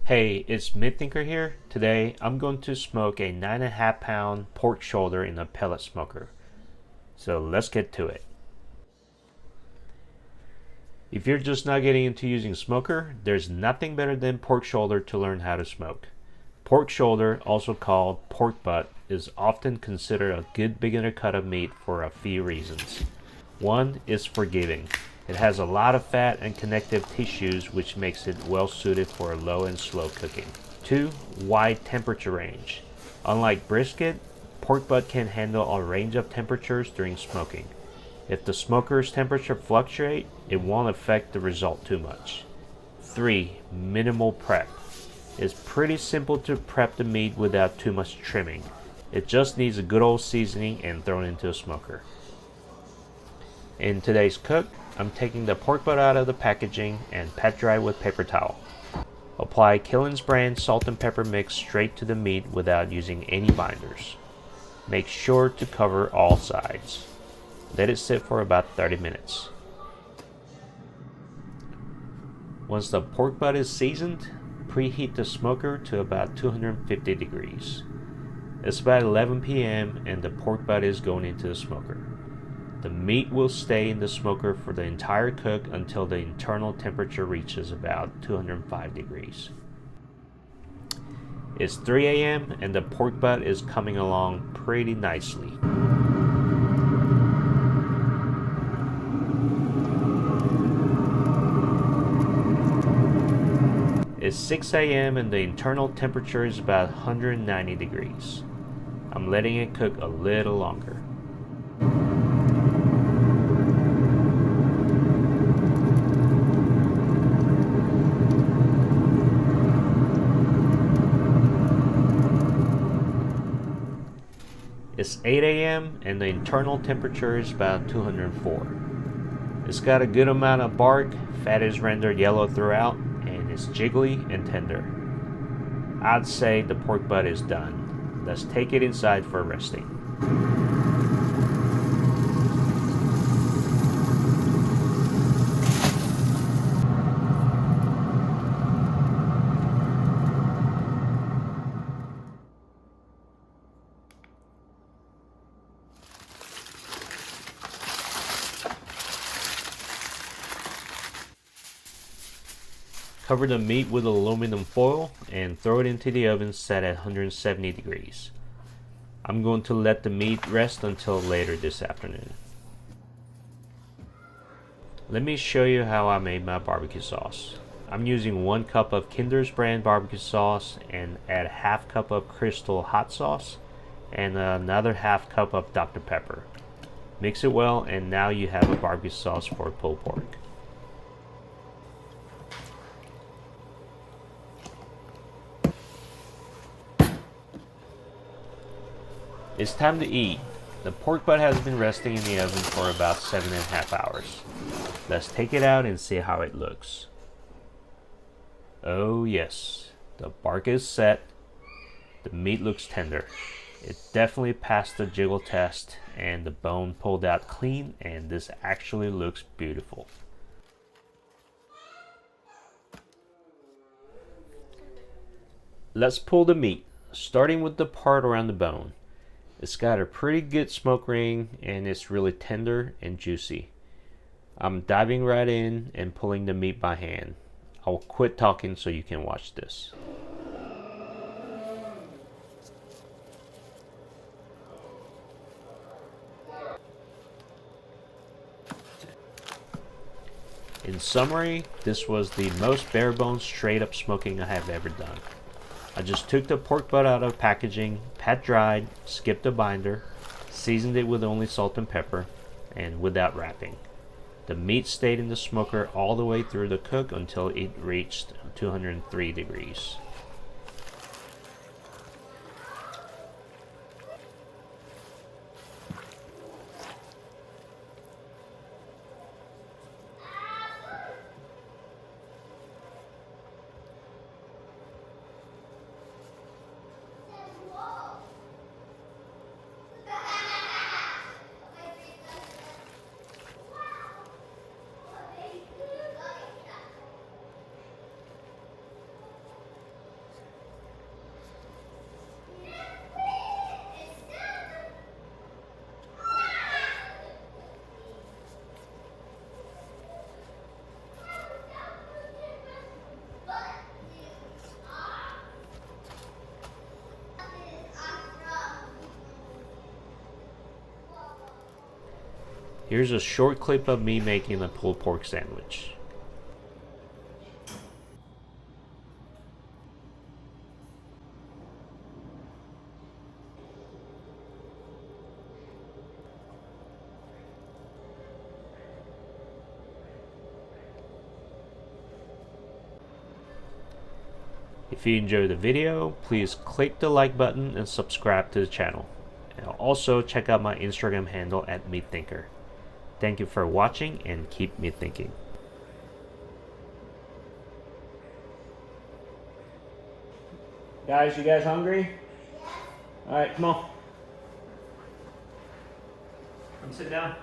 Hey, it's Midthinker here. Today I'm going to smoke a 9.5 pound pork shoulder in a pellet smoker. So let's get to it. If you're just not getting into using smoker, there's nothing better than pork shoulder to learn how to smoke. Pork shoulder, also called pork butt, is often considered a good beginner cut of meat for a few reasons. One is forgiving. It has a lot of fat and connective tissues, which makes it well suited for low and slow cooking. 2. Wide temperature range. Unlike brisket, pork butt can handle a range of temperatures during smoking. If the smoker's temperature fluctuates, it won't affect the result too much. 3. Minimal prep. It's pretty simple to prep the meat without too much trimming. It just needs a good old seasoning and thrown into a smoker. In today's cook, I'm taking the pork butt out of the packaging and pat dry with paper towel. Apply Killen's brand salt and pepper mix straight to the meat without using any binders. Make sure to cover all sides. Let it sit for about 30 minutes. Once the pork butt is seasoned, preheat the smoker to about 250 degrees. It's about 11 p.m. and the pork butt is going into the smoker. The meat will stay in the smoker for the entire cook until the internal temperature reaches about 205 degrees. It's 3 a.m. and the pork butt is coming along pretty nicely. It's 6 a.m. and the internal temperature is about 190 degrees. I'm letting it cook a little longer. It's 8 a.m. and the internal temperature is about 204. It's got a good amount of bark, fat is rendered yellow throughout, and it's jiggly and tender. I'd say the pork butt is done. Let's take it inside for resting. Cover the meat with aluminum foil and throw it into the oven set at 170 degrees. I'm going to let the meat rest until later this afternoon. Let me show you how I made my barbecue sauce. I'm using 1 cup of Kinder's brand barbecue sauce and add half cup of Crystal hot sauce and another half cup of Dr. Pepper. Mix it well and now you have a barbecue sauce for pulled pork. It's time to eat. The pork butt has been resting in the oven for about 7.5 hours. Let's take it out and see how it looks. Oh yes, the bark is set. The meat looks tender. It definitely passed the jiggle test and the bone pulled out clean, and this actually looks beautiful. Let's pull the meat, starting with the part around the bone. It's got a pretty good smoke ring and it's really tender and juicy. I'm diving right in and pulling the meat by hand. I'll quit talking so you can watch this. In summary, this was the most bare bones straight up smoking I have ever done. I just took the pork butt out of packaging, pat dried, skipped a binder, seasoned it with only salt and pepper, and without wrapping. The meat stayed in the smoker all the way through the cook until it reached 203 degrees. Here's a short clip of me making a pulled pork sandwich. If you enjoyed the video, please click the like button and subscribe to the channel. And also check out my Instagram handle at MeatThinker. Thank you for watching and keep meat thinking. Guys, you guys hungry? Alright, come on. Come sit down.